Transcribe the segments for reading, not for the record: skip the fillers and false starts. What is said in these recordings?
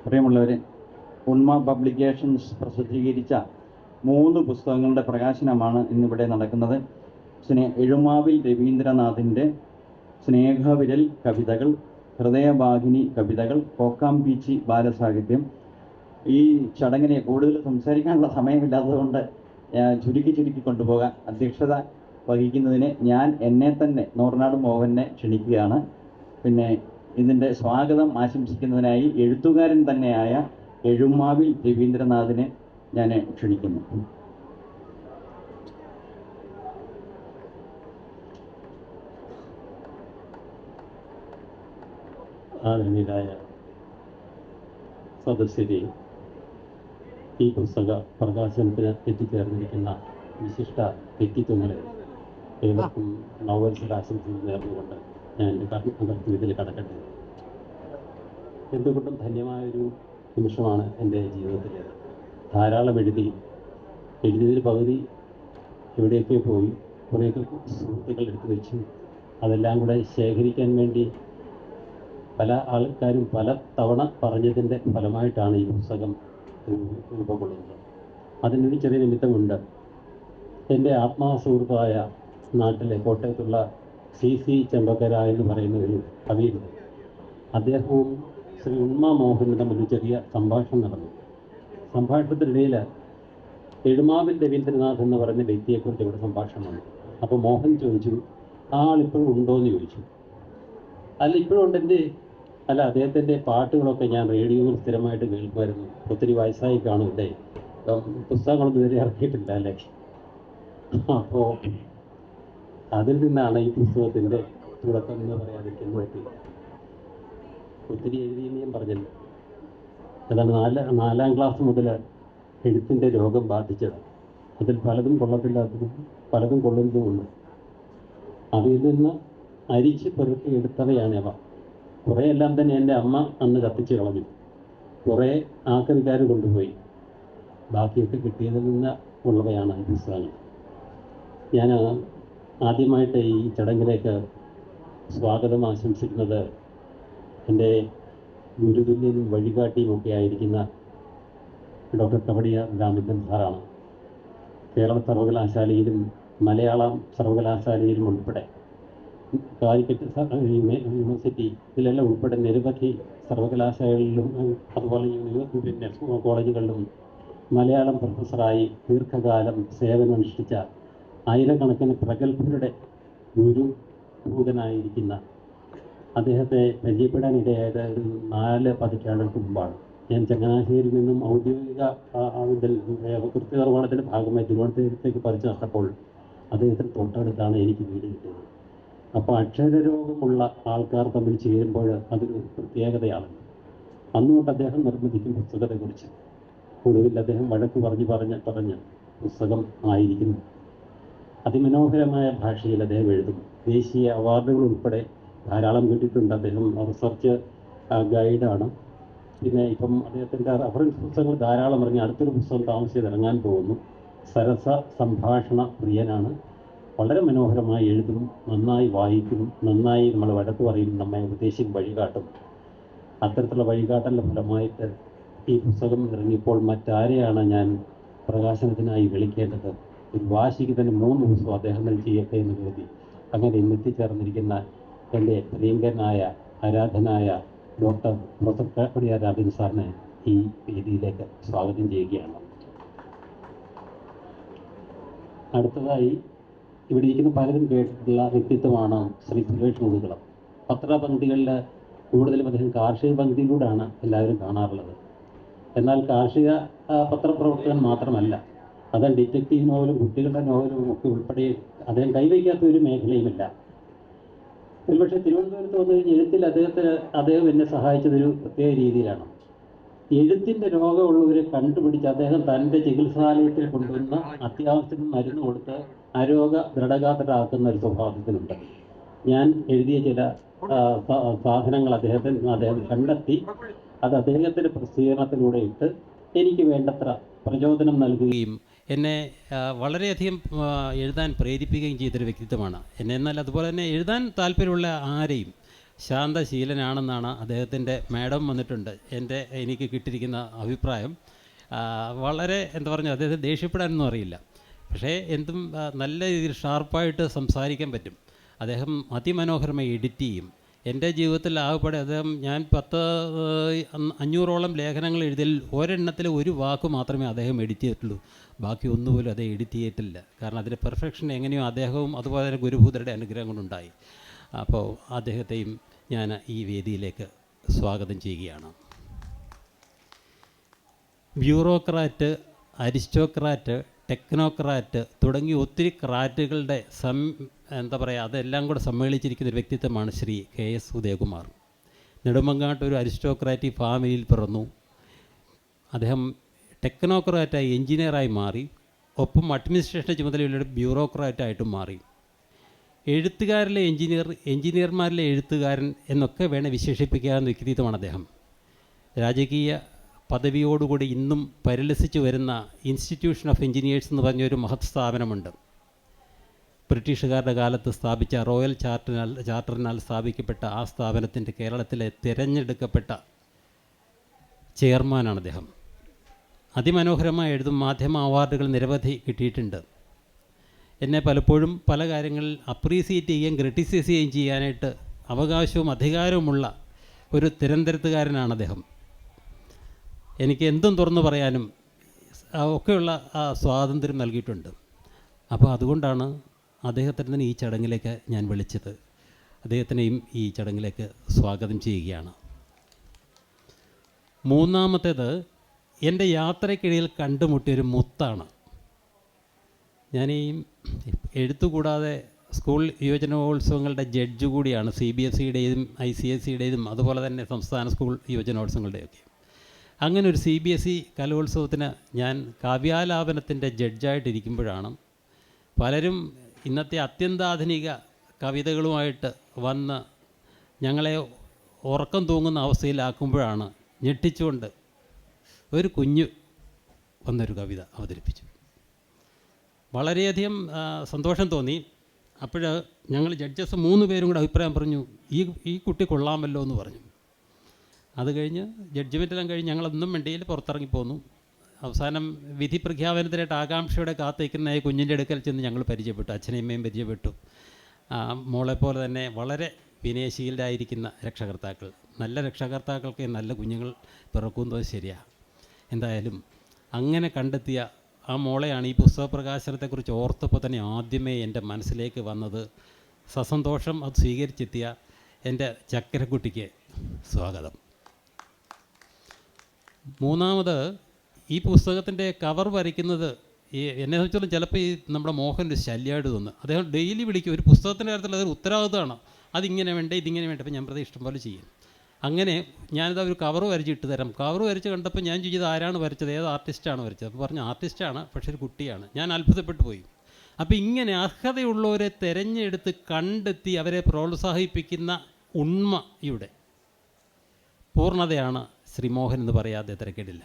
പ്രിയമുള്ളവരെ, ഉണ്മ പബ്ലിക്കേഷൻസ് പ്രസിദ്ധീകരിച്ച 3 പുസ്തകങ്ങളുടെ പ്രകാശനമാണ് ഇന്നിവിടെ നടക്കുന്നത്. എഴുമാവിൽ രവീന്ദ്രനാഥിൻ്റെ സ്നേഹവിരൽ കവിതകൾ, ഹൃദയവാഹിനി കവിതകൾ, കോക്കാംപീച്ചി ബാലസാഹിത്യം. ഈ ചടങ്ങിനെ കൂടുതൽ സംസാരിക്കാനുള്ള സമയമില്ലാത്തതുകൊണ്ട് ചുരുക്കി കൊണ്ടുപോകാൻ അധ്യക്ഷത വഹിക്കുന്നതിന് ഞാൻ എന്നെ തന്നെ നോർനാട് മോഹനെ ക്ഷണിക്കുകയാണ്. പിന്നെ ഇതിൻ്റെ സ്വാഗതം ആശംസിക്കുന്നതിനായി എഴുത്തുകാരൻ തന്നെയായ എഴുമാവിൽ രവീന്ദ്രനാഥിനെ ഞാൻ ക്ഷണിക്കുന്നു. ആദരണീയരായ സദസ്യരെ, ഈ പുസ്തക പ്രകാശനത്തിന് എത്തിച്ചേർന്നിരിക്കുന്ന വിശിഷ്ട വ്യക്തിത്വങ്ങളെ ഏവർക്കും നവവത്സര ആശംസകൾ നേർന്നുകൊണ്ട് ഞാൻ എൻ്റെ കർത്തവ്യത്തിൽ കടക്കട്ടെ. എന്തുകൊണ്ടും ധന്യമായൊരു നിമിഷമാണ് എൻ്റെ ജീവിതത്തിലേത്. ധാരാളം എഴുതിയതിൽ പകുതി എവിടെയൊക്കെ പോയി, കുറേയൊക്കെ സുഹൃത്തുക്കൾ എടുത്തു വെച്ചു. അതെല്ലാം കൂടെ ശേഖരിക്കാൻ വേണ്ടി പല ആൾക്കാരും പല തവണ പറഞ്ഞതിൻ്റെ ഫലമായിട്ടാണ് ഈ പുസ്തകം രൂപം കൊള്ളുന്നത്. അതിനൊരു ചെറിയ നിമിത്തമുണ്ട്. എൻ്റെ ആത്മാസുഹൃത്തായ നാട്ടിലെ കോട്ടയത്തുള്ള CC ചെമ്പക്കര എന്ന് പറയുന്ന ഒരു കവിയുണ്ട്. അദ്ദേഹവും ശ്രീ ഉണ്മ മോഹനും തമ്മിൽ ഒരു ചെറിയ സംഭാഷണം നടന്നു. സംഭാഷണത്തിനിടയിൽ എഴുമാവിൽ രവീന്ദ്രനാഥ് എന്ന് പറയുന്ന വ്യക്തിയെക്കുറിച്ച് ഇവിടെ സംഭാഷണമാണ്. അപ്പോൾ മോഹൻ ചോദിച്ചു, ആളിപ്പോഴും ഉണ്ടോ എന്ന് ചോദിച്ചു. അല്ല, ഇപ്പോഴും ഉണ്ടെൻ്റെ. അല്ല, അദ്ദേഹത്തിൻ്റെ പാട്ടുകളൊക്കെ ഞാൻ റേഡിയോയിൽ സ്ഥിരമായിട്ട് കേൾക്കുമായിരുന്നു. ഒത്തിരി വയസ്സായി കാണുമല്ലേ, പുസ്തകങ്ങളൊന്നും ഇതുവരെ ഇറക്കിയിട്ടില്ല അല്ലേ. അപ്പോൾ അതിൽ നിന്നാണ് ഈ പുസ്തകത്തിൻ്റെ തുടക്കം എന്ന് പറയാതിരിക്കുന്നത്. ഒത്തിരി എഴുതിയെന്ന് ഞാൻ പറഞ്ഞല്ലോ. അതാണ് 4ാം ക്ലാസ് മുതൽ എഴുത്തിൻ്റെ രോഗം ബാധിച്ചത്. അതിൽ പലതും കൊള്ളത്തില്ലാത്തതും പലതും കൊള്ളുന്നതുമുണ്ട്. അവയിൽ നിന്ന് അരിച്ച് പെറുക്കി എടുത്തവയാണ് അവ. കുറേയെല്ലാം തന്നെ എൻ്റെ അമ്മ അന്ന് കത്തിച്ച് കളഞ്ഞു. കുറേ ആക്രിക്കാർ കൊണ്ടുപോയി. ബാക്കിയൊക്കെ കിട്ടിയതിൽ നിന്ന് ഉള്ളവയാണ് ഈ പുസ്തകങ്ങൾ. ഞാൻ ആദ്യമായിട്ട് ഈ ചടങ്ങിലേക്ക് സ്വാഗതം ആശംസിക്കുന്നത് എൻ്റെ ഗുരുതുല്യനും വഴികാട്ടിയുമൊക്കെ ആയിരിക്കുന്ന ഡോക്ടർ കവടിയ രാമചന്ദ്രൻ സാറാണ്. കേരള സർവകലാശാലയിലും മലയാളം സർവകലാശാലയിലും ഉൾപ്പെടെ കാലിക്കറ്റ് യൂണിവേഴ്സിറ്റി ഇതിലെല്ലാം ഉൾപ്പെടെ നിരവധി സർവകലാശാലകളിലും അതുപോലെ പിന്നെ കോളേജുകളിലും മലയാളം പ്രൊഫസറായി ദീർഘകാലം സേവനമനുഷ്ഠിച്ച ആയിരക്കണക്കിന് പ്രഗത്ഭരുടെ ഗുരുഭൂതനായിരിക്കുന്ന അദ്ദേഹത്തെ പരിചയപ്പെടാനിടയായത് ഒരു 4 പതിറ്റാണ്ടുകൾക്ക് മുമ്പാണ്. ഞാൻ ചങ്ങനാശ്ശേരിയിൽ നിന്നും ഔദ്യോഗിക കൃത്യ നിർവ്വഹണത്തിൻ്റെ ഭാഗമായി തിരുവനന്തപുരത്തേക്ക് പറിച്ചു നട്ടപ്പോൾ അദ്ദേഹത്തിന് തൊട്ടടുത്താണ് എനിക്ക് വീട് കിട്ടിയത്. അപ്പോൾ അക്ഷരരോഗമുള്ള ആൾക്കാർ തമ്മിൽ ചേരുമ്പോൾ അതൊരു പ്രത്യേകതയാണ്. അന്നുകൊണ്ട് അദ്ദേഹം നിർബന്ധിക്കും പുസ്തകത്തെക്കുറിച്ച്. ഒടുവിൽ അദ്ദേഹം വഴക്ക് പറഞ്ഞ് പുസ്തകം ആയിരിക്കുന്നു. അതിമനോഹരമായ ഭാഷയിൽ അദ്ദേഹം എഴുതും. ദേശീയ അവാർഡുകൾ ഉൾപ്പെടെ ധാരാളം കിട്ടിയിട്ടുണ്ട്. അദ്ദേഹം റിസർച്ച് ഗൈഡാണ്. പിന്നെ ഇപ്പം അദ്ദേഹത്തിൻ്റെ റഫറൻസ് പുസ്തകങ്ങൾ ധാരാളം ഇറങ്ങി. അടുത്തൊരു പുസ്തകം താമസിച്ച് ഇറങ്ങാൻ പോകുന്നു. സരസ സംഭാഷണ പ്രിയനാണ്. വളരെ മനോഹരമായി എഴുതും, നന്നായി വായിക്കും, നന്നായി നമ്മൾ വഴക്ക് പറയും, നമ്മെ ഉപദേശിക്കും, വഴികാട്ടും. അത്തരത്തിലുള്ള വഴികാട്ടലിൻ്റെ ഫലമായിട്ട് ഈ പുസ്തകം ഇറങ്ങിയപ്പോൾ മറ്റാരെയാണ് ഞാൻ പ്രകാശനത്തിനായി വിളിക്കേണ്ടത്? ഒരു വാശിക്ക് തന്നെ 3 പുസ്തകം അദ്ദേഹം ചെയ്യട്ടെ എന്ന് കരുതി അങ്ങനെ ഇന്നെത്തിച്ചേർന്നിരിക്കുന്ന എൻ്റെ പ്രിയങ്കരനായ ആരാധനായ ഡോക്ടർ കവടിയ രാമചന്ദ്രൻ സാറിനെ ഈ വേദിയിലേക്ക് സ്വാഗതം ചെയ്യുകയാണ്. അടുത്തതായി ഇവിടെ ഇരിക്കുന്ന പലരും കേട്ടിട്ടുള്ള വ്യക്തിത്വമാണ് ശ്രീ സുരേഷ് മുതുകുളം. പത്രപംക്തികളിൽ കൂടുതലും അദ്ദേഹം കാർഷിക പംക്തിയിലൂടെയാണ് എല്ലാവരും കാണാറുള്ളത്. എന്നാൽ കാർഷിക പത്രപ്രവർത്തകൻ മാത്രമല്ല, അത് ഡിറ്റക്റ്റീവ് നോവലും കുട്ടികളുടെ നോവലും ഒക്കെ ഉൾപ്പെടെ അദ്ദേഹം കൈവയ്ക്കാത്ത ഒരു മേഖലയുമില്ല. ഒരുപക്ഷെ തിരുവനന്തപുരത്ത് വന്നു കഴിഞ്ഞ് എഴുത്തിൽ അദ്ദേഹം എന്നെ സഹായിച്ചതൊരു പ്രത്യേക രീതിയിലാണ്. എഴുത്തിൻ്റെ രോഗമുള്ളവരെ കണ്ടുപിടിച്ച് അദ്ദേഹം തൻ്റെ ചികിത്സാലയത്തിൽ കൊണ്ടുവന്ന അത്യാവശ്യത്തിന് മരുന്ന് കൊടുത്ത് ആരോഗ്യ ദൃഢഗാത്രരാക്കുന്ന ഒരു സ്വഭാവത്തിനുണ്ട്. ഞാൻ എഴുതിയ ചില സാധനങ്ങൾ അദ്ദേഹം കണ്ടെത്തി അത് അദ്ദേഹത്തിൻ്റെ പ്രസിദ്ധീകരണത്തിലൂടെ ഇട്ട് എനിക്ക് വേണ്ടത്ര പ്രചോദനം നൽകുകയും എന്നെ വളരെയധികം എഴുതാൻ പ്രേരിപ്പിക്കുകയും ചെയ്തൊരു വ്യക്തിത്വമാണ്. എന്നാൽ അതുപോലെ തന്നെ എഴുതാൻ താല്പര്യമുള്ള ആരെയും ശാന്തശീലനാണെന്നാണ് അദ്ദേഹത്തിൻ്റെ മാഡം വന്നിട്ടുണ്ട് എനിക്ക് കിട്ടിയിരിക്കുന്ന അഭിപ്രായം. വളരെ എന്താ പറഞ്ഞാൽ അദ്ദേഹത്തിന് ദേഷ്യപ്പെടാനൊന്നും അറിയില്ല, പക്ഷേ എന്തും നല്ല രീതിയിൽ ഷാർപ്പായിട്ട് സംസാരിക്കാൻ പറ്റും. അദ്ദേഹം അതിമനോഹരമായി എഡിറ്റ് ചെയ്യും. എൻ്റെ ജീവിതത്തിൽ ആകെപ്പാടെ ഞാൻ 500ഓളം ലേഖനങ്ങൾ എഴുതിയതിൽ ഒരെണ്ണത്തിൽ ഒരു വാക്ക് മാത്രമേ അദ്ദേഹം എഡിറ്റ് ചെയ്തിട്ടുള്ളൂ. ബാക്കി ഒന്നുപോലും അദ്ദേഹം എഡിറ്റ് ചെയ്തിട്ടില്ല. കാരണം അതിൻ്റെ പെർഫെക്ഷൻ എങ്ങനെയോ അദ്ദേഹവും അതുപോലെ തന്നെ ഗുരുഭൂതരുടെ അനുഗ്രഹം കൊണ്ടുണ്ടായി. അപ്പോൾ അദ്ദേഹത്തെയും ഞാൻ ഈ വേദിയിലേക്ക് സ്വാഗതം ചെയ്യുകയാണ്. ബ്യൂറോക്രാറ്റ്, അരിസ്റ്റോക്രാറ്റ്, ടെക്നോക്രാറ്റ് തുടങ്ങി ഒത്തിരി ക്രാറ്റുകളുടെ എന്താ പറയുക, അതെല്ലാം കൂടെ സമ്മേളിച്ചിരിക്കുന്ന ഒരു വ്യക്തിത്വമാണ് ശ്രീ KS ഉദയകുമാർ. നെടുമങ്ങാട്ട് ഒരു അരിസ്റ്റോക്രാറ്റിക് ഫാമിലിയിൽ പിറന്നു. അദ്ദേഹം ടെക്നോക്രാറ്റായി എഞ്ചിനീയറായി മാറി. ഒപ്പം അഡ്മിനിസ്ട്രേഷൻ ചുമതലയുള്ള ബ്യൂറോക്രാറ്റായിട്ടും മാറി. എഴുത്തുകാരിലെ എഞ്ചിനീയർമാരിലെ എഴുത്തുകാരൻ എന്നൊക്കെ വേണേൽ വിശേഷിപ്പിക്കാവുന്ന വ്യക്തിത്വമാണ് അദ്ദേഹം. രാജകീയ പദവിയോടുകൂടി ഇന്നും പരിലസിച്ചു വരുന്ന ഇൻസ്റ്റിറ്റ്യൂഷൻ ഓഫ് എഞ്ചിനീയേഴ്സ് എന്ന് പറഞ്ഞൊരു മഹത് സ്ഥാപനമുണ്ട്. ബ്രിട്ടീഷുകാരുടെ കാലത്ത് സ്ഥാപിച്ച റോയൽ ചാർട്ടറിനാൽ സ്ഥാപിക്കപ്പെട്ട ആ സ്ഥാപനത്തിൻ്റെ കേരളത്തിലെ തിരഞ്ഞെടുക്കപ്പെട്ട ചെയർമാനാണ് അദ്ദേഹം. അതിമനോഹരമായി എഴുതും. മാധ്യമ അവാർഡുകൾ നിരവധി കിട്ടിയിട്ടുണ്ട്. എന്നെ പലപ്പോഴും പല കാര്യങ്ങളിൽ അപ്രീസിയേറ്റ് ചെയ്യുകയും ക്രിട്ടിസൈസ് ചെയ്യുകയും ചെയ്യാനായിട്ട് അവകാശവും അധികാരവുമുള്ള ഒരു തിരഞ്ഞെടുത്തുകാരനാണ് അദ്ദേഹം. എനിക്ക് എന്തും തുറന്നു പറയാനും ഒക്കെയുള്ള ആ സ്വാതന്ത്ര്യം നൽകിയിട്ടുണ്ട്. അപ്പോൾ അതുകൊണ്ടാണ് അദ്ദേഹത്തിന് ഈ ചടങ്ങിലേക്ക് ഞാൻ വിളിച്ചത്. അദ്ദേഹത്തിനെയും ഈ ചടങ്ങിലേക്ക് സ്വാഗതം ചെയ്യുകയാണ്. മൂന്നാമത്തേത് എൻ്റെ യാത്രയ്ക്കിടയിൽ കണ്ടുമുട്ടിയൊരു മുത്താണ്. ഞാൻ ഈ എഴുത്തുകൂടാതെ സ്കൂൾ യുവജനോത്സവങ്ങളുടെ ജഡ്ജ് കൂടിയാണ്. CBSEയുടേതും ICSEയുടേതും അതുപോലെ തന്നെ സംസ്ഥാന സ്കൂൾ യുവജനോത്സവങ്ങളുടെയൊക്കെ. അങ്ങനെ ഒരു CBSE കലോത്സവത്തിന് ഞാൻ കാവ്യാലാപനത്തിൻ്റെ ജഡ്ജായിട്ടിരിക്കുമ്പോഴാണ് പലരും ഇന്നത്തെ അത്യന്താധുനിക കവിതകളുമായിട്ട് വന്ന് ഞങ്ങളെ ഉറക്കം തൂങ്ങുന്ന അവസ്ഥയിലാക്കുമ്പോഴാണ് ഞെട്ടിച്ചുകൊണ്ട് ഒരു കുഞ്ഞ് വന്നൊരു കവിത അവതരിപ്പിച്ചു. വളരെയധികം സന്തോഷം തോന്നി. അപ്പോൾ ഞങ്ങൾ ജഡ്ജസ് 3 പേരും കൂടെ അഭിപ്രായം പറഞ്ഞു, ഈ കുട്ടി കൊള്ളാമല്ലോ എന്ന് പറഞ്ഞു. അത് കഴിഞ്ഞ് ജഡ്ജ്മെൻറ്റെല്ലാം കഴിഞ്ഞ് ഞങ്ങളൊന്നും വണ്ടിയിൽ പുറത്തിറങ്ങിപ്പോന്നു. അവസാനം വിധി പ്രഖ്യാപനത്തിനായിട്ട് ആകാംക്ഷയോടെ കാത്തിരിക്കുന്ന ഈ കുഞ്ഞിൻ്റെ അടുക്കൽ ചെന്ന് ഞങ്ങൾ പരിചയപ്പെട്ടു. അച്ഛനെയും അമ്മയും പരിചയപ്പെട്ടു. മോളെപ്പോലെ തന്നെ വളരെ വിനയശീലരായിരിക്കുന്ന രക്ഷകർത്താക്കൾ. നല്ല രക്ഷകർത്താക്കൾക്ക് നല്ല കുഞ്ഞുങ്ങൾ പിറക്കുന്നത് ശരിയാണ്. എന്തായാലും അങ്ങനെ കണ്ടെത്തിയ ആ മോളെയാണ് ഈ പുസ്തക പ്രകാശനത്തെക്കുറിച്ച് ഓർത്തപ്പോൾ തന്നെ ആദ്യമേ എൻ്റെ മനസ്സിലേക്ക് വന്നത്. സസന്തോഷം അത് സ്വീകരിച്ചെത്തിയ എൻ്റെ ചക്കരക്കുട്ടിക്ക് സ്വാഗതം. മൂന്നാമത്, ഈ പുസ്തകത്തിൻ്റെ കവർ വരയ്ക്കുന്നത് എന്നെ സംബന്ധിച്ചോളം ചിലപ്പോൾ ഈ നമ്മുടെ മോഹൻ്റെ ശല്യമായിട്ട് തോന്നുന്നു. അദ്ദേഹം ഡെയിലി വിളിക്കും. ഒരു പുസ്തകത്തിൻ്റെ കാര്യത്തിൽ അതൊരു ഉത്തരവാദിത്തമാണ്. അതിങ്ങനെ വേണ്ട, ഇതിങ്ങനെ വേണ്ട. അപ്പോൾ ഞാൻ പ്രതി ഇഷ്ടംപോലെ ചെയ്യും. അങ്ങനെ ഞാനിത് ഒരു കവർ വരച്ചിട്ട് തരാം. കവർ വരച്ച് കണ്ടപ്പോൾ ഞാൻ ചോദിച്ചത് ആരാണ് വരച്ചത്, ഏത് ആർട്ടിസ്റ്റാണ് വരച്ചത്? അപ്പോൾ പറഞ്ഞു ആർട്ടിസ്റ്റാണ്, പക്ഷേ ഒരു കുട്ടിയാണ്. ഞാൻ അത്ഭുതപ്പെട്ടു പോയി. അപ്പോൾ ഇങ്ങനെ അർഹതയുള്ളവരെ തിരഞ്ഞെടുത്ത് കണ്ടെത്തി അവരെ പ്രോത്സാഹിപ്പിക്കുന്ന ഉണ്മയുടെ പൂർണ്ണതയാണ് ശ്രീ മോഹൻ എന്ന് പറയാതെ തിരക്കേടില്ല.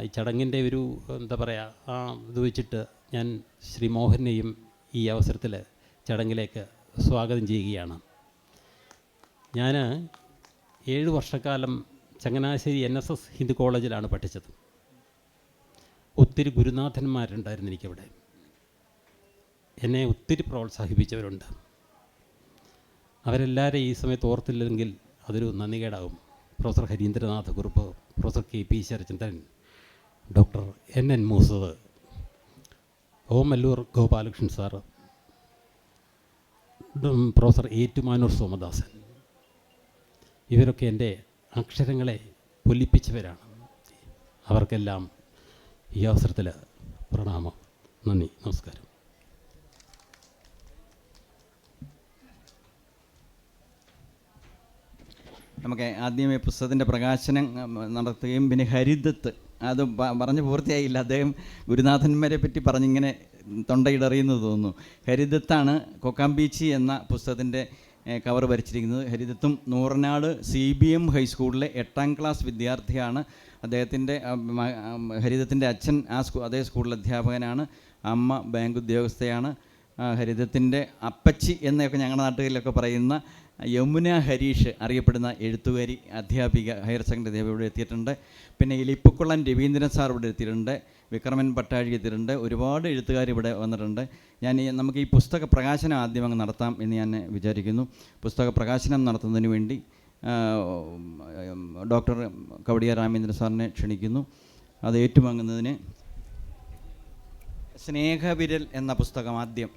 ഈ ചടങ്ങിൻ്റെ ഒരു എന്താ പറയുക ഇത് വെച്ചിട്ട് ഞാൻ ശ്രീ മോഹനെയും ഈ അവസരത്തിൽ ചടങ്ങിലേക്ക് സ്വാഗതം ചെയ്യുകയാണ്. ഞാൻ 7 വർഷക്കാലം ചങ്ങനാശ്ശേരി NSS ഹിന്ദു കോളേജിലാണ് പഠിച്ചത്. ഒത്തിരി ഗുരുനാഥന്മാരുണ്ടായിരുന്നു എനിക്കവിടെ. എന്നെ ഒത്തിരി പ്രോത്സാഹിപ്പിച്ചവരുണ്ട്. അവരെല്ലാവരെയും ഈ സമയത്ത് ഓർത്തില്ലെങ്കിൽ അതൊരു നന്ദികേടാകും. Professor Harindranatha Kurup, professor KP Sarachandran, doctor NN Moosath, Omallur Gopalakrishnan sir, professor Ettumanoor Somadasan, ഇവരൊക്കെ എൻ്റെ അക്ഷരങ്ങളെ പൊലിപ്പിച്ചവരാണ്. അവർക്കെല്ലാം ഈ അവസരത്തിൽ പ്രണാമം. നന്ദി, നമസ്കാരം. നമുക്ക് ആദ്യമേ പുസ്തകത്തിൻ്റെ പ്രകാശനം നടത്തുകയും പിന്നെ ഹരിതത്ത് അത് പറഞ്ഞ് പൂർത്തിയായില്ല. അദ്ദേഹം ഗുരുനാഥന്മാരെ പറ്റി പറഞ്ഞിങ്ങനെ തൊണ്ടയിടറിയെന്ന് തോന്നുന്നു. ഹരിതത്താണ് കൊക്കാമ്പീച്ചി എന്ന പുസ്തകത്തിൻ്റെ കവർ വരച്ചിരിക്കുന്നത്. ഹരിതത്തും നൂറനാട് CBM ഹൈസ്കൂളിലെ 8ാം ക്ലാസ് വിദ്യാർത്ഥിയാണ്. അദ്ദേഹത്തിൻ്റെ ഹരിതത്തിൻ്റെ അച്ഛൻ അതേ സ്കൂളിലെ അധ്യാപകനാണ്. അമ്മ ബാങ്ക് ഉദ്യോഗസ്ഥയാണ്. ഹരിതത്തിൻ്റെ അപ്പച്ചി എന്നൊക്കെ ഞങ്ങളുടെ നാട്ടുകളിലൊക്കെ പറയുന്ന യമുന ഹരീഷ് അറിയപ്പെടുന്ന എഴുത്തുകാരി, അധ്യാപിക, ഹയർ സെക്കൻഡറി അധ്യാപിക ഇവിടെ എത്തിയിട്ടുണ്ട്. പിന്നെ ഇലിപ്പക്കുളം രവീന്ദ്രൻ സാർ ഇവിടെ എത്തിയിട്ടുണ്ട്. വിക്രമൻ പട്ടാഴി എത്തിയിട്ടുണ്ട്. ഒരുപാട് എഴുത്തുകാർ ഇവിടെ വന്നിട്ടുണ്ട്. നമുക്ക് ഈ പുസ്തക പ്രകാശനം ആദ്യം അങ്ങ് നടത്താം എന്ന് ഞാൻ വിചാരിക്കുന്നു. പുസ്തക പ്രകാശനം നടത്തുന്നതിന് വേണ്ടി ഡോക്ടർ കവടിയാർ രാമേന്ദ്രൻ സാറിനെ ക്ഷണിക്കുന്നു. അത് ഏറ്റുവാങ്ങുന്നതിന് സ്നേഹവിരൽ എന്ന പുസ്തകം ആദ്യം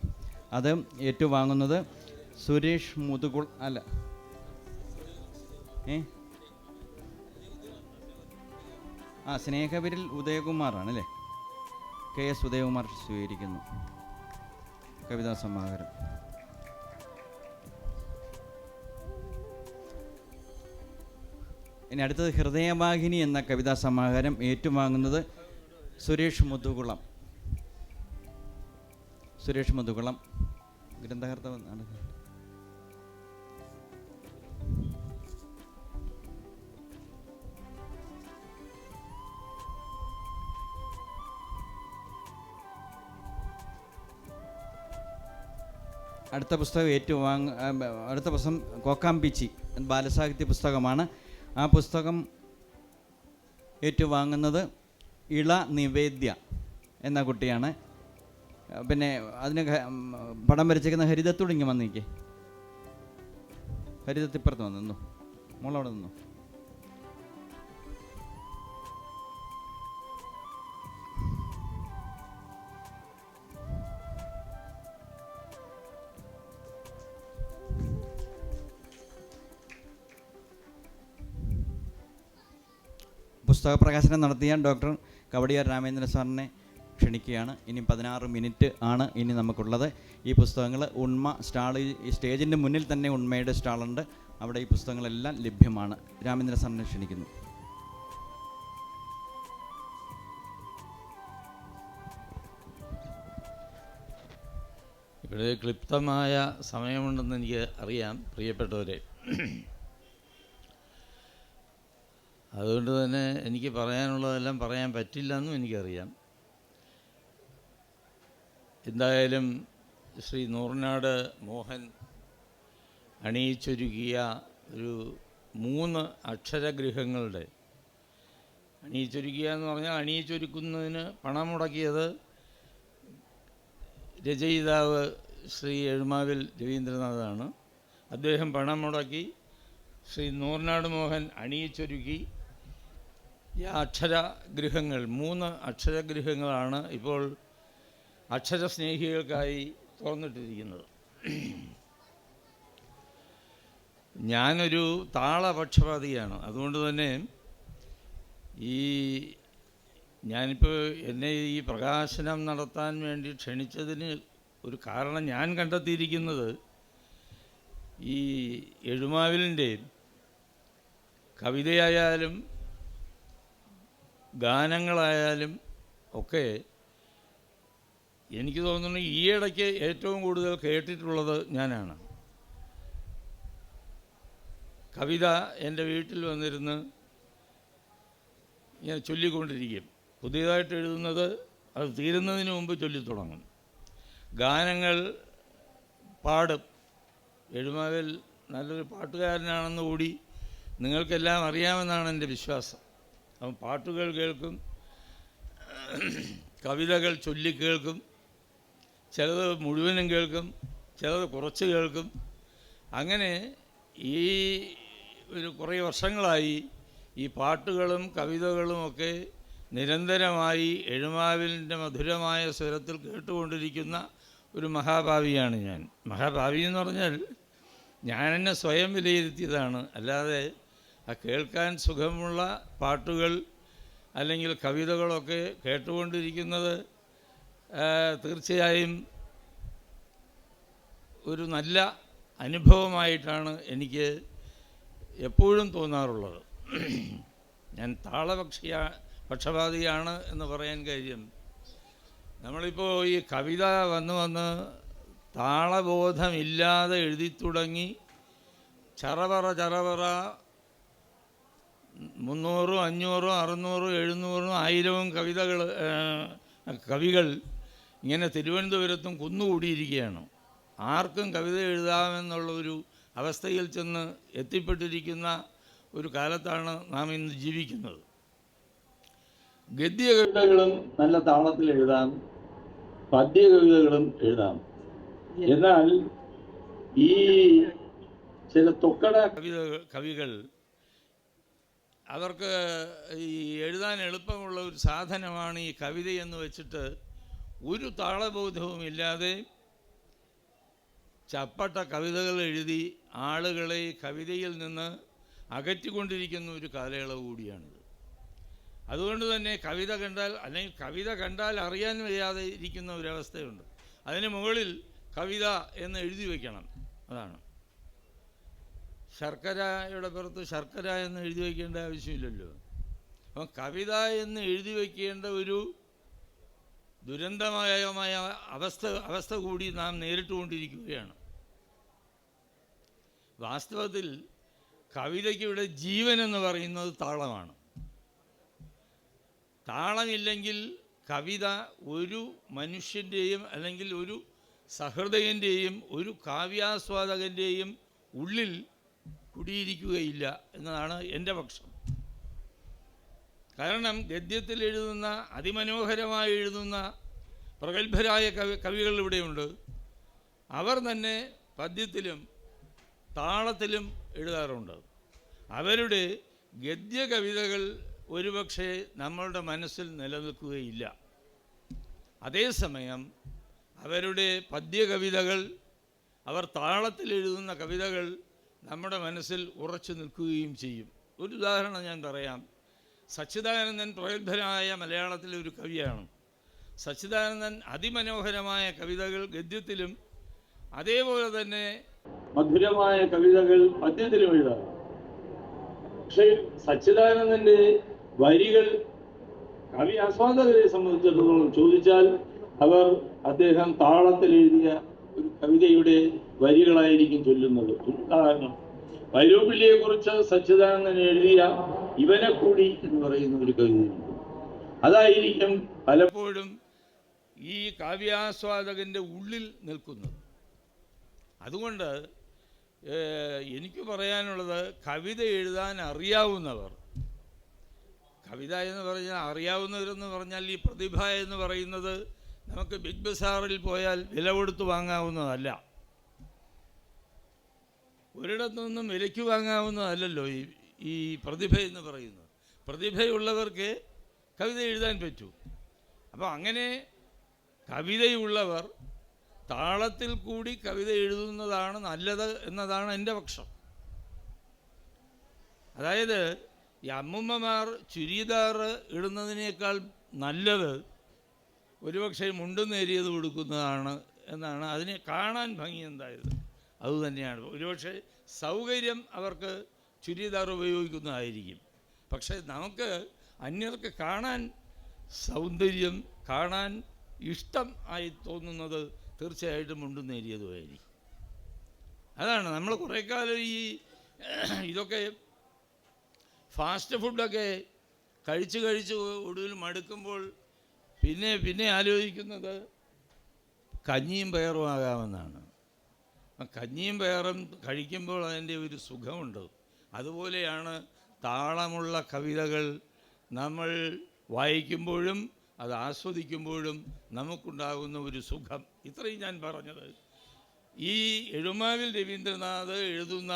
അത് ഏറ്റുവാങ്ങുന്നത് സുരേഷ് മുതുകുൾ സ്നേഹവിരൽ ഉദയകുമാറാണല്ലേ. KS ഉദയകുമാർ സ്വീകരിക്കുന്നു. കവിതാ സമാഹാരം. ഇനി അടുത്തത് ഹൃദയവാഹിനി എന്ന കവിതാ സമാഹാരം ഏറ്റുവാങ്ങുന്നത് സുരേഷ് മുതുകുളം. ഗ്രന്ഥകർത്താവ്. അടുത്ത പുസ്തകം കോക്കാംപിച്ചി ബാലസാഹിത്യ പുസ്തകമാണ്. ആ പുസ്തകം ഏറ്റുവാങ്ങുന്നത് ഇള നിവേദ്യ എന്ന കുട്ടിയാണ്. പിന്നെ അതിന് പടം വരച്ചിരിക്കുന്ന ഹരിതത്തോട് ഇങ്ങനെ വന്നിരിക്കേ. ഹരിതത്തിപ്പുറത്ത് വന്ന് നിന്നു, മോളവിടെ നിന്നു. പുസ്തക പ്രകാശനം നടത്തിയ ഡോക്ടർ കവടിയാർ രാമേന്ദ്രൻ സാറിനെ ക്ഷണിക്കുകയാണ്. ഇനി 16 മിനിറ്റ് ആണ് ഇനി നമുക്കുള്ളത്. ഈ പുസ്തകങ്ങൾ ഉണ്മ സ്റ്റാൾ, ഈ സ്റ്റേജിൻ്റെ മുന്നിൽ തന്നെ ഉണ്മയുടെ സ്റ്റാളുണ്ട്. അവിടെ ഈ പുസ്തകങ്ങളെല്ലാം ലഭ്യമാണ്. രാമേന്ദ്രൻ സാറിനെ ക്ഷണിക്കുന്നു. ഇവിടെ ക്ലിപ്തമായ സമയമുണ്ടെന്ന് എനിക്ക് അറിയാം പ്രിയപ്പെട്ടവരെ. അതുകൊണ്ട് തന്നെ എനിക്ക് പറയാനുള്ളതെല്ലാം പറയാൻ പറ്റില്ല എന്നും എനിക്കറിയാം. എന്തായാലും ശ്രീ നൂർനാട് മോഹൻ അണിയിച്ചൊരുക്കിയ ഒരു 3 അക്ഷരഗൃഹങ്ങളുടെ അണിയിച്ചൊരുക്കുക എന്ന് പറഞ്ഞാൽ അണിയിച്ചൊരുക്കുന്നതിന് പണം മുടക്കിയത് രചയിതാവ് ശ്രീ എഴുമാവിൽ രവീന്ദ്രനാഥാണ്. അദ്ദേഹം പണം മുടക്കി ശ്രീ നൂർനാട് മോഹൻ അണിയിച്ചൊരുക്കി ഈ അക്ഷരഗൃഹങ്ങൾ 3 അക്ഷരഗൃഹങ്ങളാണ് ഇപ്പോൾ അക്ഷരസ്നേഹികൾക്കായി തുറന്നിട്ടിരിക്കുന്നത്. ഞാനൊരു താളപക്ഷപാതിയാണ്. അതുകൊണ്ട് തന്നെ ഞാനിപ്പോൾ എന്നെ ഈ പ്രകാശനം നടത്താൻ വേണ്ടി ക്ഷണിച്ചതിന് ഒരു കാരണം ഞാൻ കണ്ടെത്തിയിരിക്കുന്നത് ഈ എഴുമാവിലിൻ്റെ കവിതയായാലും ഗാനങ്ങളായാലും ഒക്കെ എനിക്ക് തോന്നുന്നു ഈയിടയ്ക്ക് ഏറ്റവും കൂടുതൽ കേട്ടിട്ടുള്ളത് ഞാനാണ്. കവിത എൻ്റെ വീട്ടിൽ വന്നിരുന്ന് ഞാൻ ചൊല്ലിക്കൊണ്ടിരിക്കും. പുതിയതായിട്ട് എഴുതുന്നത് അത് തീരുന്നതിന് മുമ്പ് ചൊല്ലിത്തുടങ്ങും. ഗാനങ്ങൾ പാടും. എഴുമാവിൽ നല്ലൊരു പാട്ടുകാരനാണെന്ന് കൂടി നിങ്ങൾക്കെല്ലാം അറിയാമെന്നാണ് എൻ്റെ വിശ്വാസം. അവൻ പാട്ടുകൾ കേൾക്കും, കവിതകൾ ചൊല്ലിക്കേൾക്കും, ചിലത് മുഴുവനും കേൾക്കും, ചിലത് കുറച്ച് കേൾക്കും. അങ്ങനെ ഈ കുറേ വർഷങ്ങളായി ഈ പാട്ടുകളും കവിതകളുമൊക്കെ നിരന്തരമായി എഴുമാവിലിൻ്റെ മധുരമായ സ്വരത്തിൽ കേട്ടുകൊണ്ടിരിക്കുന്ന ഒരു മഹാഭാവിയാണ് ഞാൻ. മഹാഭാവി എന്ന് പറഞ്ഞാൽ ഞാൻ എന്നെ സ്വയം വിലയിരുത്തിയതാണ്. അല്ലാതെ ആ കേൾക്കാൻ സുഖമുള്ള പാട്ടുകൾ അല്ലെങ്കിൽ കവിതകളൊക്കെ കേട്ടുകൊണ്ടിരിക്കുന്നത് തീർച്ചയായും ഒരു നല്ല അനുഭവമായിട്ടാണ് എനിക്ക് എപ്പോഴും തോന്നാറുള്ളത്. ഞാൻ പക്ഷപാതിയാണ് എന്ന് പറയാൻ കാര്യം, നമ്മളിപ്പോൾ ഈ കവിത വന്ന് താളബോധമില്ലാതെ എഴുതി തുടങ്ങി ചറപറ 300, 500, 600, 700, 1000 കവികൾ ഇങ്ങനെ തിരുവനന്തപുരത്തും കുന്നുകൂടിയിരിക്കുകയാണ്. ആർക്കും കവിത എഴുതാമെന്നുള്ളൊരു അവസ്ഥയിൽ ചെന്ന് എത്തിപ്പെട്ടിരിക്കുന്ന ഒരു കാലത്താണ് നാം ഇന്ന് ജീവിക്കുന്നത്. ഗദ്യ കവിതകളും നല്ല താളത്തിൽ എഴുതാം, പദ്യ കവിതകളും എഴുതാം. എന്നാൽ ഈ ചില തൊക്കട കവികൾ അവർക്ക് ഈ എഴുതാൻ എളുപ്പമുള്ള ഒരു സാധനമാണ് ഈ കവിത എന്ന് വെച്ചിട്ട് ഒരു താളബോധവും ഇല്ലാതെ ചപ്പട്ട കവിതകൾ എഴുതി ആളുകളെ കവിതയിൽ നിന്ന് അകറ്റിക്കൊണ്ടിരിക്കുന്ന ഒരു കാലയളവ് കൂടിയാണിത്. അതുകൊണ്ട് തന്നെ കവിത കണ്ടാൽ, അല്ലെങ്കിൽ കവിത കണ്ടാൽ അറിയാൻ വയ്യാതെ ഇരിക്കുന്ന ഒരവസ്ഥയുണ്ട്. അതിന് മുകളിൽ കവിത എന്ന് എഴുതി വയ്ക്കണം. അതാണ് ശർക്കരയുടെ പുറത്ത് ശർക്കര എന്ന് എഴുതി വയ്ക്കേണ്ട ആവശ്യമില്ലല്ലോ. അപ്പം കവിത എന്ന് എഴുതി വയ്ക്കേണ്ട ഒരു ദുരന്തമായ അവസ്ഥ കൂടി നാം നേരിട്ടുകൊണ്ടിരിക്കുകയാണ്. വാസ്തവത്തിൽ കവിതയ്ക്കിവിടെ ജീവൻ എന്ന് പറയുന്നത് താളമാണ്. താളമില്ലെങ്കിൽ കവിത ഒരു മനുഷ്യൻ്റെയും അല്ലെങ്കിൽ ഒരു സഹൃദയൻ്റെയും ഒരു കാവ്യാസ്വാദകൻ്റെയും ഉള്ളിൽ കുടിയിരിക്കുകയില്ല എന്നതാണ് എൻ്റെ പക്ഷം. കാരണം ഗദ്യത്തിൽ എഴുതുന്ന, അതിമനോഹരമായി എഴുതുന്ന പ്രഗത്ഭരായ കവികൾ ഇവിടെയുണ്ട്. അവർ തന്നെ പദ്യത്തിലും താളത്തിലും എഴുതാറുണ്ട്. അവരുടെ ഗദ്യ കവിതകൾ ഒരുപക്ഷെ നമ്മളുടെ മനസ്സിൽ നിലനിൽക്കുകയില്ല. അതേസമയം അവരുടെ പദ്യകവിതകൾ, അവർ താളത്തിൽ എഴുതുന്ന കവിതകൾ നമ്മുടെ മനസ്സിൽ ഉറച്ചു നിൽക്കുകയും ചെയ്യും. ഒരു ഉദാഹരണം ഞാൻ പറയാം. സച്ചിദാനന്ദൻ പ്രഗത്ഭനായ മലയാളത്തിലെ ഒരു കവിയാണ്. സച്ചിദാനന്ദൻ അതിമനോഹരമായ കവിതകൾ ഗദ്യത്തിലും അതേപോലെ തന്നെ മധുരമായ കവിതകൾ പദ്യത്തിലും എഴുതാറ്. പക്ഷേ സച്ചിദാനന്ദൻ്റെ വരികൾ കവി ആസ്വാദകരെ സംബന്ധിച്ചിടത്തോളം ചോദിച്ചാൽ അദ്ദേഹം താളത്തിൽ എഴുതിയ ഒരു കവിതയുടെ വരികളായിരിക്കും ചൊല്ലുന്നത്. ഉദാഹരണം, വൈലോപ്പിള്ളിയെ കുറിച്ച് സച്ചിദാനന്ദൻ എഴുതിയ ഇവനെ കൂടി എന്ന് പറയുന്ന ഒരു കവിതയുണ്ട്. അതായിരിക്കും പലപ്പോഴും ഈ കാവ്യാസ്വാദകൻ്റെ ഉള്ളിൽ നിൽക്കുന്നത്. അതുകൊണ്ട് എനിക്ക് പറയാനുള്ളത്, കവിത എഴുതാൻ അറിയാവുന്നവർ, കവിത എന്ന് പറഞ്ഞാൽ അറിയാവുന്നവരെന്ന് പറഞ്ഞാൽ ഈ പ്രതിഭ എന്ന് പറയുന്നത് നമുക്ക് ബിഗ് ബസാറിൽ പോയാൽ വില കൊടുത്ത് വാങ്ങാവുന്നതല്ല, ഒരിടത്തുനിന്നും വിലയ്ക്ക് വാങ്ങാവുന്നതല്ലല്ലോ ഈ പ്രതിഭ എന്ന് പറയുന്നത്. പ്രതിഭയുള്ളവർക്ക് കവിത എഴുതാൻ പറ്റൂ. അപ്പോൾ അങ്ങനെ കവിതയുള്ളവർ താളത്തിൽ കൂടി കവിത എഴുതുന്നതാണ് നല്ലത് എന്നതാണ് എൻ്റെ പക്ഷം. അതായത് ഈ അമ്മുമ്മമാർ ചുരിദാർ ഇടുന്നതിനേക്കാൾ നല്ലത് ഒരുപക്ഷെ മുണ്ടും നേരിയത് കൊടുക്കുന്നതാണ് എന്നാണ്. അതിനെ കാണാൻ ഭംഗി എന്തായത് അതുതന്നെയാണ്. ഒരുപക്ഷെ സൗകര്യം അവർക്ക് ചുരിദാർ ഉപയോഗിക്കുന്നതായിരിക്കും. പക്ഷേ നമുക്ക് അന്യർക്ക് കാണാൻ സൗന്ദര്യം, കാണാൻ ഇഷ്ടം ആയി തോന്നുന്നത് തീർച്ചയായിട്ടും മുണ്ടും നേരിയതുമായിരിക്കും. അതാണ് നമ്മൾ കുറേ കാലം ഇതൊക്കെ ഫാസ്റ്റ് ഫുഡൊക്കെ കഴിച്ച് ഒടുവിൽ മടുക്കുമ്പോൾ പിന്നെ ആലോചിക്കുന്നത് കഞ്ഞിയും പയറും ആകാമെന്നാണ്. കഞ്ഞിയും പയറും കഴിക്കുമ്പോൾ അതിൻ്റെ ഒരു സുഖമുണ്ട്. അതുപോലെയാണ് താളമുള്ള കവിതകൾ നമ്മൾ വായിക്കുമ്പോഴും അത് ആസ്വദിക്കുമ്പോഴും നമുക്കുണ്ടാകുന്ന ഒരു സുഖം. ഇത്രയും ഞാൻ പറഞ്ഞത്. ഈ എഴുമാവിൽ രവീന്ദ്രനാഥ് എഴുതുന്ന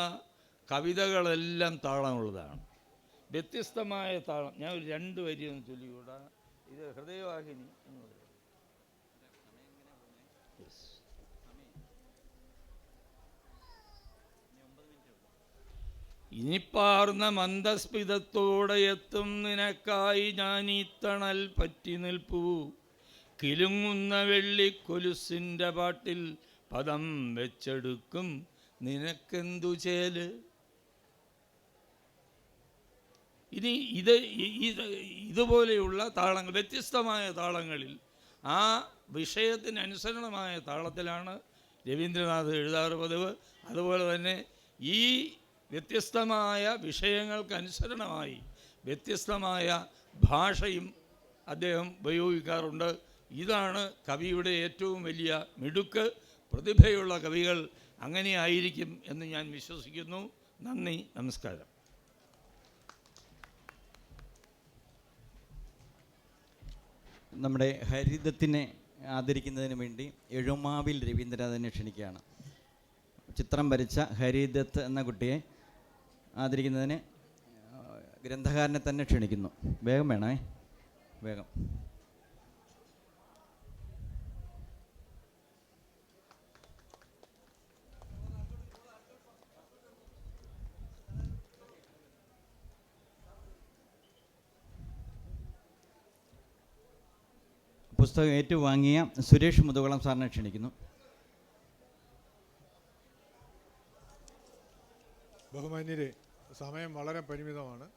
കവിതകളെല്ലാം താളമുള്ളതാണ്, വ്യത്യസ്തമായ താളം. ഞാൻ ഒരു 2 വരി ഒന്ന് ചൊല്ലിക്കൂടാ. ഇത് ഹൃദയവാഹിനി എന്ന് പറയും. ഇനിപ്പാർന്ന മന്ദസ്മിതത്തോടെ എത്തും നിനക്കായി ഞാനീത്തണൽ പറ്റി നിൽപ്പൂ, കിലുങ്ങുന്ന വെള്ളിക്കൊലുസിൻ്റെ പാട്ടിൽ പദം വെച്ചെടുക്കും നിനക്കെന്തു ചേല്. ഇനി ഇതുപോലെയുള്ള താളങ്ങൾ, വ്യത്യസ്തമായ താളങ്ങളിൽ ആ വിഷയത്തിനനുസരണമായ താളത്തിലാണ് രവീന്ദ്രനാഥ് എഴുതാറ് പതിവ്. അതുപോലെ തന്നെ ഈ വ്യത്യസ്തമായ വിഷയങ്ങൾക്കനുസരണമായി വ്യത്യസ്തമായ ഭാഷയും അദ്ദേഹം ഉപയോഗിക്കാറുണ്ട്. ഇതാണ് കവിയുടെ ഏറ്റവും വലിയ മിടുക്ക്. പ്രതിഭയുള്ള കവികൾ അങ്ങനെ ആയിരിക്കും എന്ന് ഞാൻ വിശ്വസിക്കുന്നു. നന്ദി, നമസ്കാരം. നമ്മുടെ ഹരിതത്തിനെ ആദരിക്കുന്നതിന് വേണ്ടി എഴുമാവിൽ രവീന്ദ്രനാഥനെ ക്ഷണിക്കുകയാണ്. ചിത്രം വരച്ച ഹരിദത്ത് എന്ന കുട്ടിയെ ആദരിക്കുന്നതിന് ഗ്രന്ഥകാരനെ തന്നെ ക്ഷണിക്കുന്നു. വേഗം വേണേ, വേഗം. പുസ്തകം ഏറ്റുവാങ്ങിയ സുരേഷ് മുതുകുളം സാറിനെ ക്ഷണിക്കുന്നു. ബഹുമാന്യരെ, സമയം വളരെ പരിമിതമാണ്.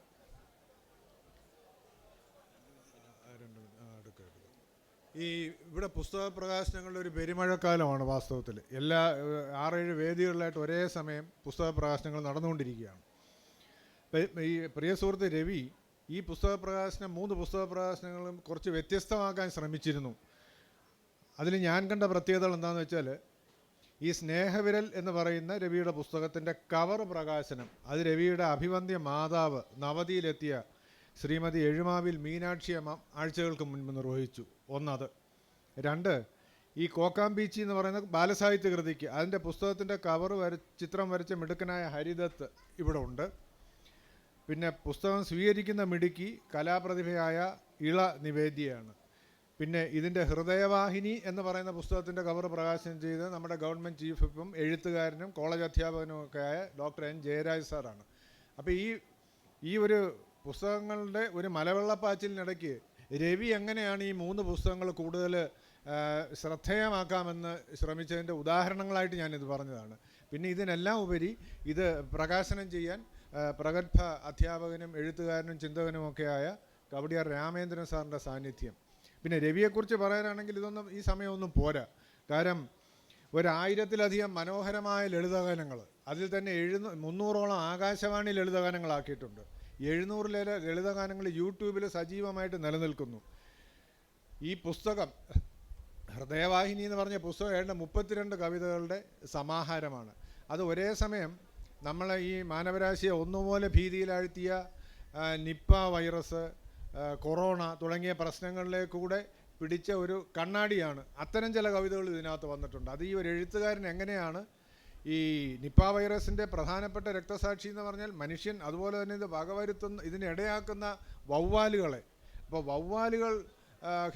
ഈ ഇവിടെ പുസ്തക പ്രകാശനങ്ങളുടെ ഒരു പെരുമഴക്കാലമാണ് വാസ്തവത്തിൽ. എല്ലാ 6-7 വേദികളിലായിട്ട് ഒരേ സമയം പുസ്തക പ്രകാശനങ്ങൾ നടന്നുകൊണ്ടിരിക്കുകയാണ്. ഈ പ്രിയ സുഹൃത്ത് രവി ഈ പുസ്തക പ്രകാശനം 3 പുസ്തക പ്രകാശനങ്ങളും കുറച്ച് വ്യത്യസ്തമാക്കാൻ ശ്രമിച്ചിരുന്നു. അതിൽ ഞാൻ കണ്ട പ്രത്യേകതകൾ എന്താണെന്ന് വെച്ചാൽ, ഈ സ്നേഹവിരൽ എന്ന് പറയുന്ന രവിയുടെ പുസ്തകത്തിൻ്റെ കവർ പ്രകാശനം അത് രവിയുടെ അഭിവന്ദ്യ മാതാവ് നവതിയിലെത്തിയ ശ്രീമതി എഴുമാവിൽ മീനാക്ഷി അമ്മ ആഴ്ചകൾക്ക് മുൻപ് നിർവഹിച്ചു. ഒന്നത്. 2, ഈ കോക്കാംബീച്ചി എന്ന് പറയുന്ന ബാലസാഹിത്യ കൃതിക്ക് അതിൻ്റെ പുസ്തകത്തിൻ്റെ കവർ ചിത്രം വരച്ച മിടുക്കനായ ഹരിദത്ത് ഇവിടെ ഉണ്ട്. പിന്നെ പുസ്തകം സ്വീകരിക്കുന്ന മിടുക്കി കലാപ്രതിഭയായ ഇള നിവേദ്യയാണ്. പിന്നെ ഇതിൻ്റെ ഹൃദയവാഹിനി എന്ന് പറയുന്ന പുസ്തകത്തിൻ്റെ കവർ പ്രകാശനം ചെയ്ത് നമ്മുടെ ഗവൺമെൻറ് ചീഫ് വിപ്പും എഴുത്തുകാരനും കോളേജ് അധ്യാപകനുമൊക്കെ ആയ ഡോക്ടർ എൻ ജയരാജ് സാറാണ്. അപ്പോൾ ഈ ഒരു പുസ്തകങ്ങളുടെ ഒരു മലവെള്ളപ്പാച്ചിലിനിടയ്ക്ക് രവി എങ്ങനെയാണ് ഈ 3 പുസ്തകങ്ങൾ കൂടുതൽ ശ്രദ്ധേയമാക്കാമെന്ന് ശ്രമിച്ചതിൻ്റെ ഉദാഹരണങ്ങളായിട്ട് ഞാനിത് പറഞ്ഞതാണ്. പിന്നെ ഇതിനെല്ലാം ഉപരി ഇത് പ്രകാശനം ചെയ്യാൻ പ്രഗത്ഭ അധ്യാപകനും എഴുത്തുകാരനും ചിന്തകനുമൊക്കെയായ കവടിയാർ രാമേന്ദ്രൻ സാറിൻ്റെ സാന്നിധ്യം. പിന്നെ രവിയെക്കുറിച്ച് പറയാനാണെങ്കിൽ ഇതൊന്നും ഈ സമയമൊന്നും പോരാ. കാരണം 1000-ലധികം മനോഹരമായ ലളിതഗാനങ്ങൾ, അതിൽ തന്നെ 300ഓളം ആകാശവാണി ലളിതഗാനങ്ങളാക്കിയിട്ടുണ്ട്. 700 ലളിതഗാനങ്ങൾ യൂട്യൂബിൽ സജീവമായിട്ട് നിലനിൽക്കുന്നു. ഈ പുസ്തകം ഹൃദയവാഹിനി എന്ന് പറഞ്ഞ പുസ്തകം 32 കവിതകളുടെ സമാഹാരമാണ്. അത് ഒരേ സമയം നമ്മളെ ഈ മാനവരാശിയെ ഒന്നുപോലെ ഭീതിയിലാഴ്ത്തിയ നിപ്പ വൈറസ്, കൊറോണ തുടങ്ങിയ പ്രശ്നങ്ങളിലേക്കൂടെ പിടിച്ച ഒരു കണ്ണാടിയാണ്. അത്തരം ചില കവിതകൾ ഇതിനകത്ത് വന്നിട്ടുണ്ട്. അത് ഈ ഒരു എഴുത്തുകാരൻ എങ്ങനെയാണ് ഈ നിപ്പ വൈറസിൻ്റെ പ്രധാനപ്പെട്ട രക്തസാക്ഷി എന്ന് പറഞ്ഞാൽ മനുഷ്യൻ, അതുപോലെ തന്നെ ഇത് വകവരുത്തുന്ന ഇതിനിടയാക്കുന്ന വവ്വാലുകളെ, അപ്പോൾ വവ്വാലുകൾ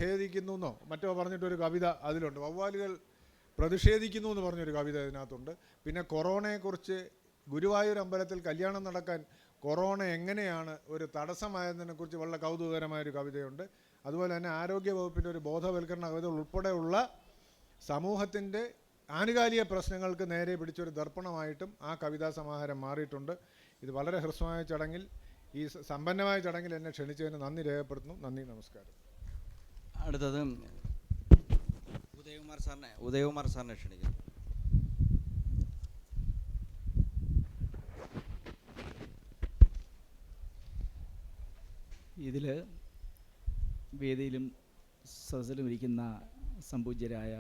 ഖേദിക്കുന്നു എന്നോ മറ്റോ പറഞ്ഞിട്ടൊരു കവിത അതിലുണ്ട്. വവ്വാലുകൾ പ്രതിഷേധിക്കുന്നു എന്ന് പറഞ്ഞൊരു കവിത ഇതിനകത്തുണ്ട്. പിന്നെ കൊറോണയെക്കുറിച്ച് ഗുരുവായൂർ അമ്പലത്തിൽ കല്യാണം നടക്കാൻ കൊറോണ എങ്ങനെയാണ് ഒരു തടസ്സമായതിനെക്കുറിച്ച് വളരെ കൗതുകകരമായൊരു കവിതയുണ്ട്. അതുപോലെ തന്നെ ആരോഗ്യ വകുപ്പിൻ്റെ ഒരു ബോധവൽക്കരണ കവിത ഉൾപ്പെടെയുള്ള സമൂഹത്തിൻ്റെ ആനുകാലിക പ്രശ്നങ്ങൾക്ക് നേരെ പിടിച്ചൊരു ദർപ്പണമായിട്ടും ആ കവിതാ സമാഹാരം മാറിയിട്ടുണ്ട്. ഇത് വളരെ ഹ്രസ്വമായ ചടങ്ങിൽ, ഈ സമ്പന്നമായ ചടങ്ങിൽ എന്നെ ക്ഷണിച്ചതിന് നന്ദി രേഖപ്പെടുത്തുന്നു. നന്ദി, നമസ്കാരം. അടുത്തത് ഉദയകുമാർ സാറിനെ ക്ഷണിക്കുന്നു. ഇതിൽ വേദിയിലും സദസ്സിലും ഇരിക്കുന്ന സംപൂജ്യരായ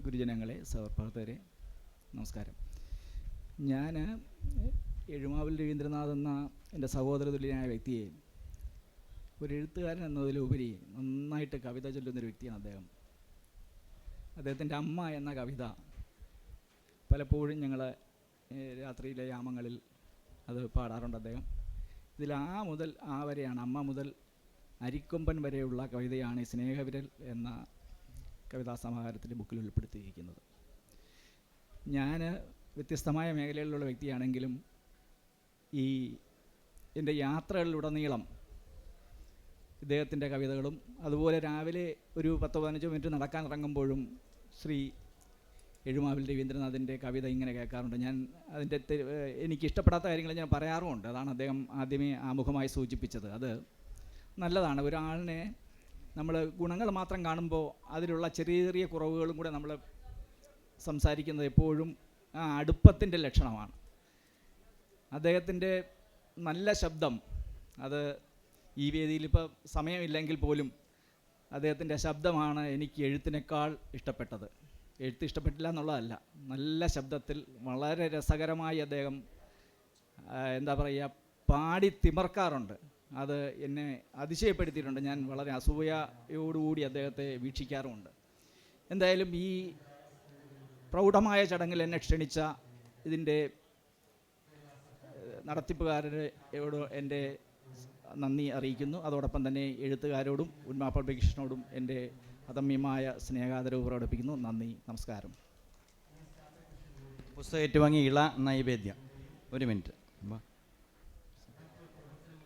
ഗുരുജനങ്ങളെ, സഹപ്രവർത്തകരെ, നമസ്കാരം. ഞാൻ എഴുമാവിൽ രവീന്ദ്രനാഥ് എന്ന എൻ്റെ സഹോദരതുല്യനായ വ്യക്തിയെ ഒരു എഴുത്തുകാരൻ എന്നതിലുപരി നന്നായിട്ട് കവിത ചൊല്ലുന്നൊരു വ്യക്തിയാണ് അദ്ദേഹം. അദ്ദേഹത്തിൻ്റെ അമ്മ എന്ന കവിത പലപ്പോഴും ഞങ്ങൾ രാത്രിയിലെ യാമങ്ങളിൽ അത് പാടാറുണ്ട് അദ്ദേഹം. ഇതിൽ ആ മുതൽ ആ വരെയാണ്, അമ്മ മുതൽ അരിക്കൊമ്പൻ വരെയുള്ള കവിതയാണ് ഈ സ്നേഹവിരൽ എന്ന കവിതാ സമാഹാരത്തിൻ്റെ ബുക്കിൽ ഉൾപ്പെടുത്തിയിരിക്കുന്നത്. ഞാൻ വ്യത്യസ്തമായ മേഖലകളിലുള്ള വ്യക്തിയാണെങ്കിലും ഈ എൻ്റെ യാത്രകളിലുടനീളം ഇദ്ദേഹത്തിൻ്റെ കവിതകളും, അതുപോലെ രാവിലെ ഒരു 10-15 മിനിറ്റ് നടക്കാൻ ഇറങ്ങുമ്പോഴും ശ്രീ എഴുമാവിൽ രവീന്ദ്രനാഥിൻ്റെ കവിത ഇങ്ങനെ കേൾക്കാറുണ്ട്. ഞാൻ അതിൻ്റെ എനിക്കിഷ്ടപ്പെടാത്ത കാര്യങ്ങൾ ഞാൻ പറയാറുമുണ്ട്. അതാണ് അദ്ദേഹം ആദ്യമേ ആമുഖമായി സൂചിപ്പിച്ചത്. അത് നല്ലതാണ്. ഒരാളിനെ നമ്മൾ ഗുണങ്ങൾ മാത്രം കാണുമ്പോൾ അതിലുള്ള ചെറിയ ചെറിയ കുറവുകളും കൂടെ നമ്മൾ സംസാരിക്കുന്നത് എപ്പോഴും ആ അടുപ്പത്തിൻ്റെ ലക്ഷണമാണ്. അദ്ദേഹത്തിൻ്റെ നല്ല ശബ്ദം, അത് ഈ വേദിയിൽ ഇപ്പോൾ സമയമില്ലെങ്കിൽ പോലും അദ്ദേഹത്തിൻ്റെ ശബ്ദമാണ് എനിക്ക് എഴുത്തിനേക്കാൾ ഇഷ്ടപ്പെട്ടത്. എഴുത്ത് ഇഷ്ടപ്പെട്ടില്ല എന്നുള്ളതല്ല, നല്ല ശബ്ദത്തിൽ വളരെ രസകരമായി അദ്ദേഹം എന്താ പറയുക പാടി തിമർക്കാറുണ്ട്. അത് എന്നെ അതിശയപ്പെടുത്തിയിട്ടുണ്ട്. ഞാൻ വളരെ അസൂയയോടുകൂടി അദ്ദേഹത്തെ വീക്ഷിക്കാറുമുണ്ട്. എന്തായാലും ഈ പ്രൗഢമായ ചടങ്ങിൽ എന്നെ ക്ഷണിച്ച ഇതിൻ്റെ നടത്തിപ്പുകാരോട് എൻ്റെ നന്ദി അറിയിക്കുന്നു. അതോടൊപ്പം തന്നെ എഴുത്തുകാരോടും ഉന്മാ പബ്ലിക്കേഷനോടും എൻ്റെ അദമ്യമായ സ്നേഹാദരവ് പ്രകടിപ്പിക്കുന്നു. നന്ദി, നമസ്കാരം. പുസ്തകം ഏറ്റുവാങ്ങി ഇള നൈവേദ്യം. ഒരു മിനിറ്റ്.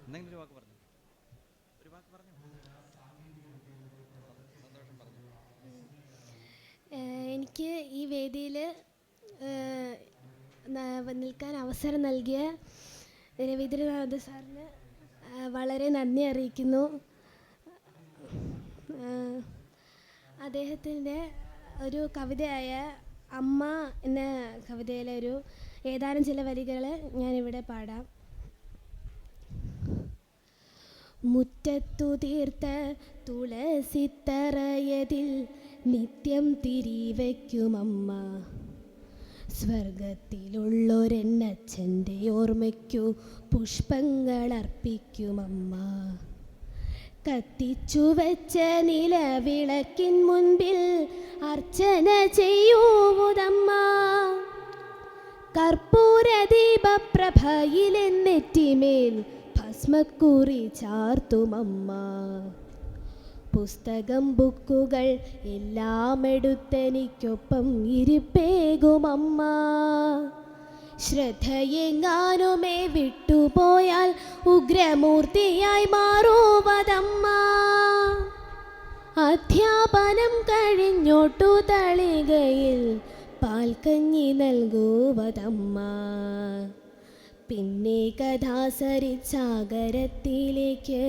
എന്തെങ്കിലും ഒരു വാക്ക് പറഞ്ഞു. എനിക്ക് ഈ വേദിയിൽ നിൽക്കാൻ അവസരം നൽകിയ രവീന്ദ്രനാഥ് സാറിന് വളരെ നന്ദി അറിയിക്കുന്നു. അദ്ദേഹത്തിൻ്റെ ഒരു കവിതയായ അമ്മ എന്ന കവിതയിലെ ഏതാനും ചില വരികൾ ഞാനിവിടെ പാടാം. മുറ്റത്തു തീർത്ത തുളസിത്തറയതിൽ നിത്യം തിരിവയ്ക്കുമമ്മ, സ്വർഗത്തിലുള്ളൊരെന്നച്ഛൻ്റെ ഓർമ്മയ്ക്കു പുഷ്പങ്ങളർപ്പിക്കുമമ്മ. കത്തിച്ചു വച്ച നിലവിളക്കിൻ മുൻപിൽ അർച്ചന ചെയ്യൂതമ്മ, കർപ്പൂര ദീപപ്രഭയിലെന്നെറ്റിമേൽ ഭസ്മക്കുറി ചാർത്തുമമ്മ. പുസ്തകം ബുക്കുകൾ എല്ലാം എടുത്തെനിക്കൊപ്പം ഇരിപ്പേകുമമ്മ. ശ്രദ്ധയെങ്ങാനുമേ വിട്ടുപോയാൽ ഉഗ്രമൂർത്തിയായി മാറുവതമ്മ. അധ്യാപനം കഴിഞ്ഞോട്ടു തളികയിൽ പാൽക്കഞ്ഞി നൽകുവതമ്മ. പിന്നെ കഥാസരിച്ചാഗരത്തിലേക്ക്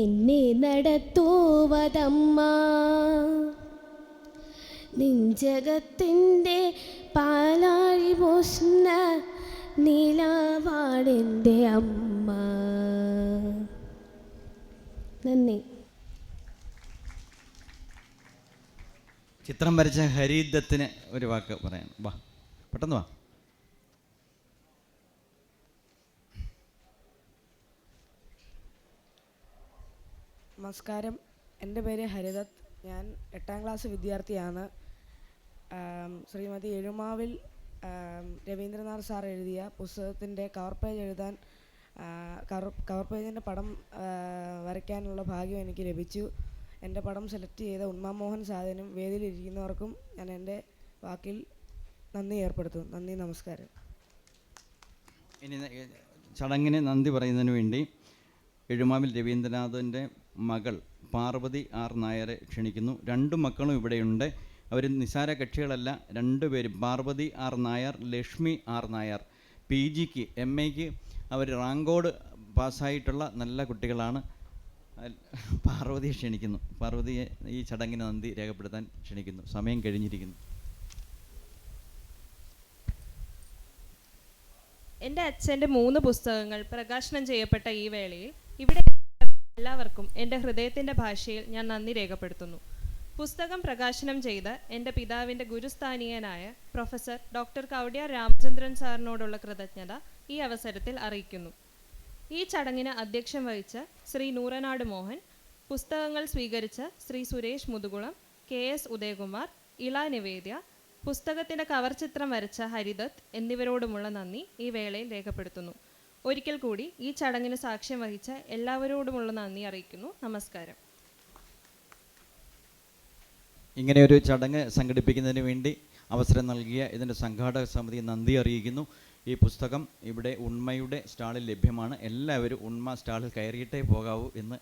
എന്നെ നടത്തുവതമ്മ. നെഞ്ചകത്തിൻ്റെ പാലാഴി പോഷുന്ന നിലവാണെൻ്റെ അമ്മ. നന്ദി. ചിത്രം വരച്ച ഹരിദത്തിന് ഒരു വാക്ക് പറയാം. വാ, പെട്ടെന്ന് വാ. നമസ്കാരം, എൻ്റെ പേര് ഹരിദത്ത്. ഞാൻ 8ാം ക്ലാസ് വിദ്യാർത്ഥിയാണ്. ശ്രീമതി എഴുമാവിൽ രവീന്ദ്രനാഥ് സാർ എഴുതിയ പുസ്തകത്തിൻ്റെ കവർ പേജ് എഴുതാൻ കവർ പേജിൻ്റെ പടം വരയ്ക്കാനുള്ള ഭാഗ്യം എനിക്ക് ലഭിച്ചു. എൻ്റെ പടം സെലക്ട് ചെയ്ത ഉന്മാ മോഹൻ സാറിനും വേദിയിലിരിക്കുന്നവർക്കും ഞാൻ എൻ്റെ വാക്കിൽ നന്ദി ഏർപ്പെടുത്തുന്നു. നന്ദി, നമസ്കാരം. ഇനി ചടങ്ങിന് നന്ദി പറയുന്നതിന് വേണ്ടി എഴുമാവിൽ രവീന്ദ്രനാഥിൻ്റെ മകൾ പാർവതി ആർ നായരെ ക്ഷണിക്കുന്നു. 2 മക്കളും ഇവിടെയുണ്ട്. അവർ നിസ്സാര കക്ഷികളല്ല. 2 പേരും, പാർവതി ആർ നായർ, ലക്ഷ്മി ആർ നായർ, PGക്ക് MAക്ക് അവർ റാങ്കോട് പാസ്സായിട്ടുള്ള നല്ല കുട്ടികളാണ്. പാർവതിയെ ക്ഷണിക്കുന്നു. പാർവതിയെ ഈ ചടങ്ങിന് നന്ദി രേഖപ്പെടുത്താൻ ക്ഷണിക്കുന്നു. സമയം കഴിഞ്ഞിരിക്കുന്നു. എൻ്റെ അച്ഛൻ്റെ 3 പുസ്തകങ്ങൾ പ്രകാശനം ചെയ്യപ്പെട്ട ഈ വേളയിൽ ഇവിടെ എല്ലാവർക്കും എൻ്റെ ഹൃദയത്തിൻ്റെ ഭാഷയിൽ ഞാൻ നന്ദി രേഖപ്പെടുത്തുന്നു. പുസ്തകം പ്രകാശനം ചെയ്ത എൻ്റെ പിതാവിൻ്റെ ഗുരുസ്ഥാനീയനായ പ്രൊഫസർ ഡോക്ടർ കൗടിയാർ രാമചന്ദ്രൻ സാറിനോടുള്ള കൃതജ്ഞത ഈ അവസരത്തിൽ അറിയിക്കുന്നു. ഈ ചടങ്ങിന് അധ്യക്ഷം വഹിച്ച ശ്രീ നൂറനാട് മോഹൻ, പുസ്തകങ്ങൾ സ്വീകരിച്ച ശ്രീ സുരേഷ് മുതുകുളം, KS ഉദയകുമാർ, ഇള നിവേദ്യ, പുസ്തകത്തിൻ്റെ കവർ ചിത്രം വരച്ച ഹരിദത്ത് എന്നിവരോടുമുള്ള നന്ദി ഈ വേളയിൽ രേഖപ്പെടുത്തുന്നു. ഒരിക്കൽ കൂടി ഈ ചടങ്ങിന് സാക്ഷ്യം വഹിച്ച എല്ലാവരോടുമുള്ള നന്ദി അറിയിക്കുന്നു. നമസ്കാരം. ഇങ്ങനെയൊരു ചടങ്ങ് സംഘടിപ്പിക്കുന്നതിന് വേണ്ടി അവസരം നൽകിയ ഇതിൻ്റെ സംഘാടക സമിതി നന്ദി അറിയിക്കുന്നു. ഈ പുസ്തകം ഇവിടെ ഉണ്മയുടെ സ്റ്റാളിൽ ലഭ്യമാണ്. എല്ലാവരും ഉണ്മ സ്റ്റാളിൽ കയറിയിട്ടേ പോകാവൂ എന്ന്